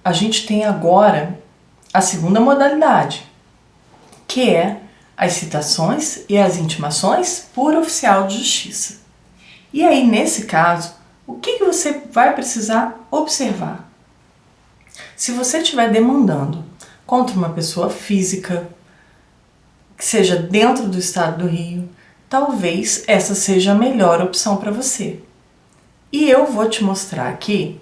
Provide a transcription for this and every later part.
a gente tem agora a segunda modalidade, que é as citações e as intimações por oficial de justiça. E aí, nesse caso, o que você vai precisar observar? Se você estiver demandando contra uma pessoa física, que seja dentro do estado do Rio, talvez essa seja a melhor opção para você. E eu vou te mostrar aqui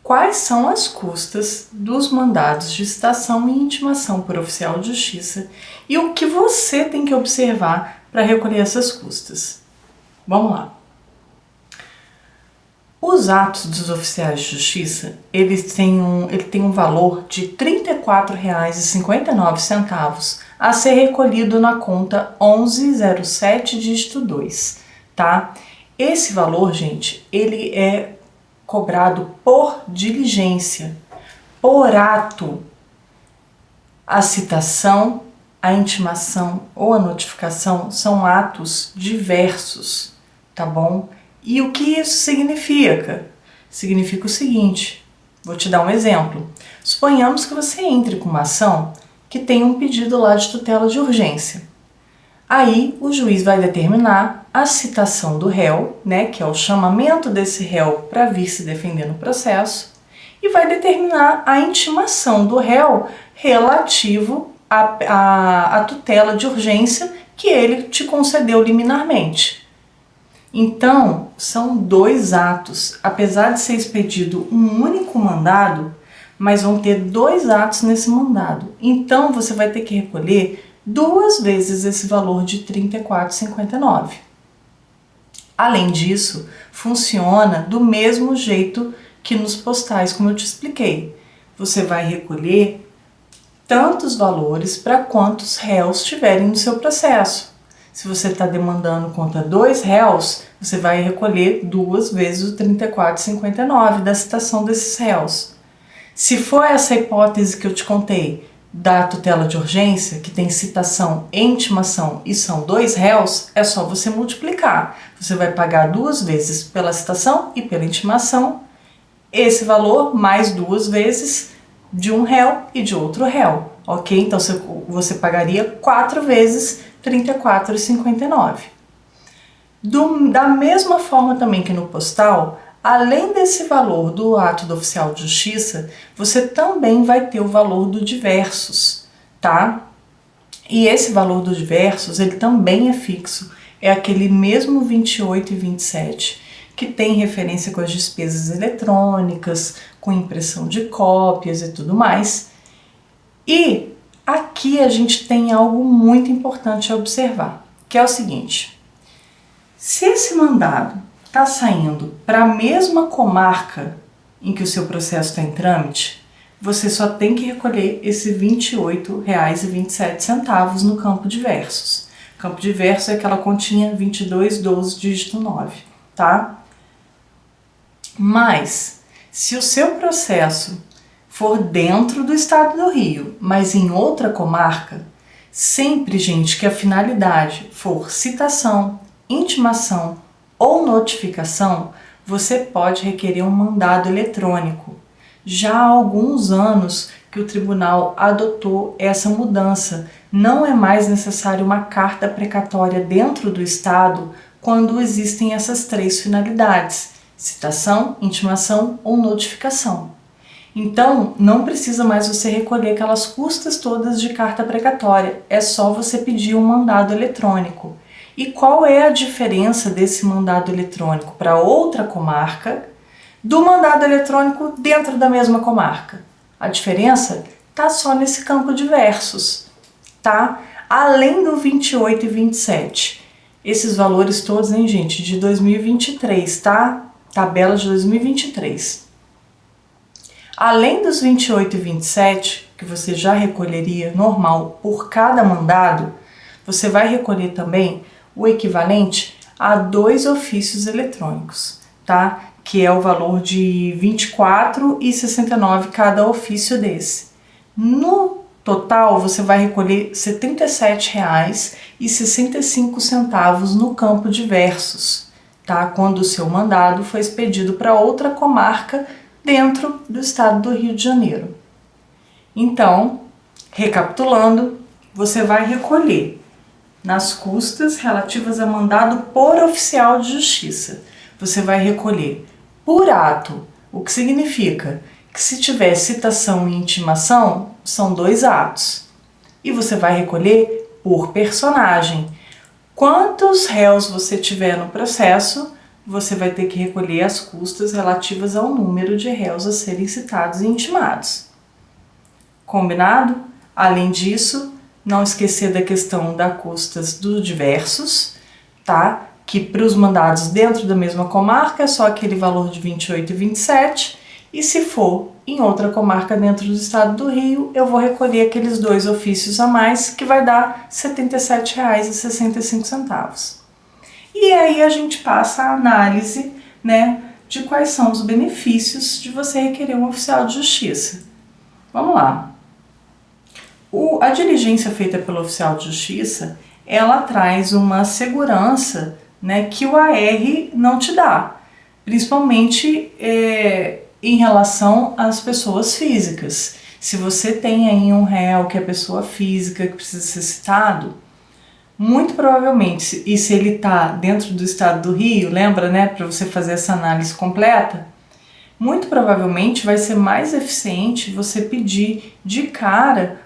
quais são as custas dos mandados de citação e intimação por oficial de justiça e o que você tem que observar para recolher essas custas. Vamos lá. Os atos dos oficiais de justiça, ele tem um valor de R$ 34,59 a ser recolhido na conta 1107 dígito 2, tá? Esse valor, gente, ele é cobrado por diligência, por ato. A citação, a intimação ou a notificação são atos diversos, tá bom? E o que isso significa? Significa o seguinte, vou te dar um exemplo. Suponhamos que você entre com uma ação que tem um pedido lá de tutela de urgência. Aí o juiz vai determinar a citação do réu, né, que é o chamamento desse réu para vir se defender no processo, e vai determinar a intimação do réu relativo à tutela de urgência que ele te concedeu liminarmente. Então, são dois atos, apesar de ser expedido um único mandado, mas vão ter dois atos nesse mandado. Então, você vai ter que recolher duas vezes esse valor de R$ 34,59. Além disso, funciona do mesmo jeito que nos postais, como eu te expliquei. Você vai recolher tantos valores para quantos réus tiverem no seu processo. Se você está demandando contra 2 réus, você vai recolher duas vezes o R$ 34,59 da citação desses réus. Se for essa hipótese que eu te contei, da tutela de urgência, que tem citação e intimação e são 2 réus, é só você multiplicar. Você vai pagar duas vezes pela citação e pela intimação, esse valor mais duas vezes de um réu e de outro réu, ok? Então você pagaria 4 vezes R$ 34,59. Da mesma forma também que no postal, além desse valor do ato do oficial de justiça, você também vai ter o valor do diversos, tá? E esse valor do diversos, ele também é fixo, é aquele mesmo 28 e 27, que tem referência com as despesas eletrônicas, com impressão de cópias e tudo mais. E aqui a gente tem algo muito importante a observar, que é o seguinte: se esse mandado está saindo para a mesma comarca em que o seu processo está em trâmite, você só tem que recolher esse R$ 28,27 no campo diversos. O campo diversos é aquela continha 2212 dígito 9, tá? Mas, se o seu processo for dentro do estado do Rio, mas em outra comarca, sempre, gente, que a finalidade for citação, intimação ou notificação, você pode requerer um mandado eletrônico. Já há alguns anos que o tribunal adotou essa mudança. Não é mais necessário uma carta precatória dentro do estado quando existem essas 3 finalidades: citação, intimação ou notificação. Então, não precisa mais você recolher aquelas custas todas de carta precatória, é só você pedir um mandado eletrônico. E qual é a diferença desse mandado eletrônico para outra comarca do mandado eletrônico dentro da mesma comarca? A diferença está só nesse campo diversos, tá? Além do 28 e 27. Esses valores todos, hein, gente, de 2023, tá? Tabela de 2023. Além dos 28 e 27, que você já recolheria normal por cada mandado, você vai recolher também o equivalente a 2 ofícios eletrônicos, tá? Que é o valor de R$ 24,69 cada ofício desse. No total, você vai recolher R$ 77,65 no campo diversos, tá? Quando o seu mandado foi expedido para outra comarca dentro do estado do Rio de Janeiro. Então, recapitulando, você vai recolher nas custas relativas a mandado por oficial de justiça. Você vai recolher por ato, o que significa que se tiver citação e intimação, são 2 atos. E você vai recolher por personagem. Quantos réus você tiver no processo, você vai ter que recolher as custas relativas ao número de réus a serem citados e intimados. Combinado? Além disso, não esquecer da questão das custas dos diversos, tá? Que para os mandados dentro da mesma comarca é só aquele valor de 28 e 27, e se for em outra comarca dentro do estado do Rio, eu vou recolher aqueles 2 ofícios a mais, que vai dar R$ 77,65. E aí a gente passa a análise, né, de quais são os benefícios de você requerer um oficial de justiça. Vamos lá. A diligência feita pelo oficial de justiça, ela traz uma segurança, né, que o AR não te dá, principalmente em relação às pessoas físicas. Se você tem aí um réu que é pessoa física que precisa ser citado, muito provavelmente, e se ele está dentro do estado do Rio, lembra, né, para você fazer essa análise completa, muito provavelmente vai ser mais eficiente você pedir de cara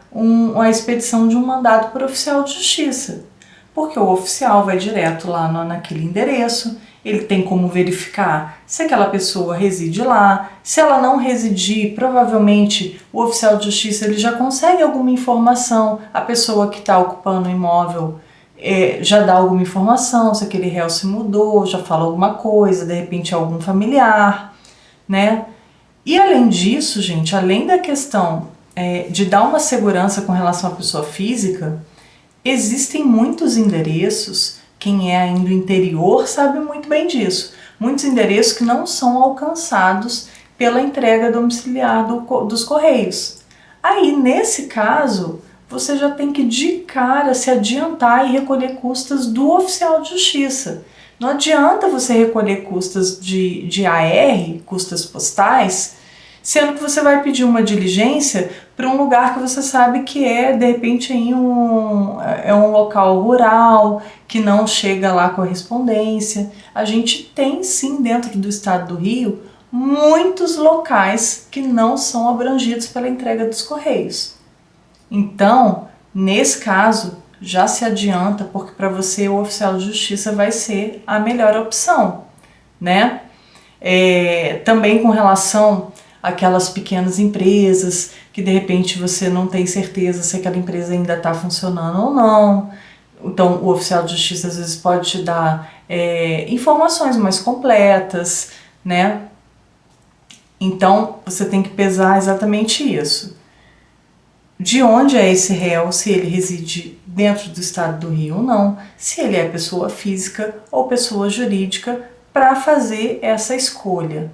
a expedição de um mandado por oficial de justiça, porque o oficial vai direto lá naquele endereço, ele tem como verificar se aquela pessoa reside lá. Se ela não residir, provavelmente o oficial de justiça ele já consegue alguma informação, a pessoa que está ocupando o imóvel já dá alguma informação, se aquele réu se mudou, já fala alguma coisa, de repente é algum familiar, né? E além disso, gente, além da questão de dar uma segurança com relação à pessoa física, existem muitos endereços, quem é aí do interior sabe muito bem disso, muitos endereços que não são alcançados pela entrega domiciliar dos Correios. Aí, nesse caso, você já tem que de cara se adiantar e recolher custas do oficial de justiça. Não adianta você recolher custas de AR, custas postais, sendo que você vai pedir uma diligência para um lugar que você sabe que de repente, um local rural, que não chega lá correspondência. A gente tem sim dentro do estado do Rio muitos locais que não são abrangidos pela entrega dos Correios. Então, nesse caso, já se adianta, porque para você o oficial de justiça vai ser a melhor opção, né? Também com relação àquelas pequenas empresas que de repente você não tem certeza se aquela empresa ainda está funcionando ou não. Então, o oficial de justiça às vezes pode te dar informações mais completas, né? Então, você tem que pesar exatamente isso. De onde é esse réu, se ele reside dentro do estado do Rio ou não, se ele é pessoa física ou pessoa jurídica, para fazer essa escolha,